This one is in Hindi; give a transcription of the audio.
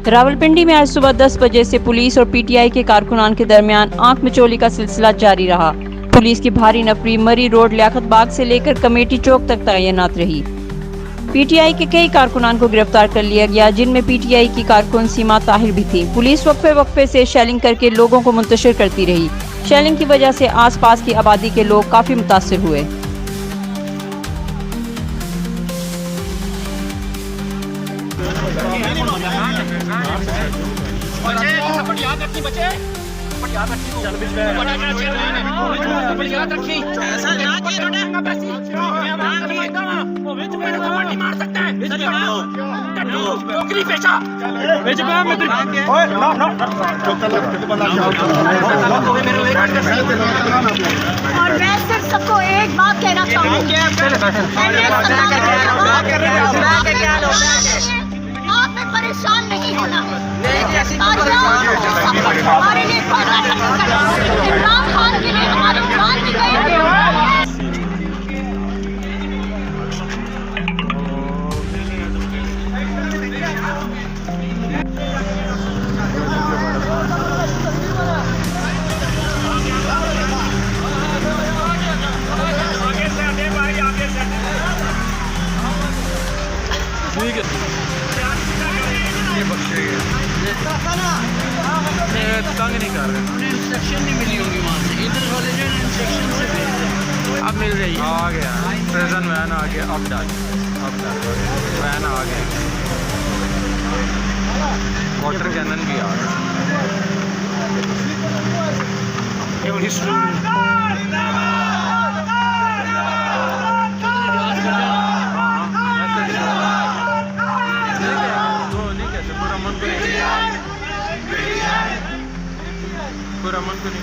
रावलपिंडी में आज सुबह 10 बजे से पुलिस और पीटीआई के कारकुनान के दरमियान आंख मिचौली का सिलसिला जारी रहा। पुलिस की भारी नफरी मरी रोड लियाकत बाग से लेकर कमेटी चौक तक तैनात रही। पीटीआई के कई कारकुनान को गिरफ्तार कर लिया गया, जिनमें पीटीआई की कारकुन सीमा ताहिर भी थी। पुलिस वक्फे से शेलिंग करके लोगों को मुंतशिर करती रही। शेलिंग की वजह से आसपास की आबादी के लोग काफी मुतासिर हुए। और मैं सिर्फ सबको एक बात कहना चाहूँगी, आपने परेशान नहीं होना है। हमारे लिए इमरान खान के लिए हमारी जान भी गई। ठीक है, ये बख्शे तंग नहीं कर रहे। उन्हें इंस्ट्रक्शन नहीं मिली होगी वहाँ से, इधर वाले जो इंस्ट्रक्शन से भेज अब मिल रही है। आ गया प्रेजेंट वैन आ गया, अब डाल वैन आ गया, वाटर कैनन भी आ गया। पूरा मन को नहीं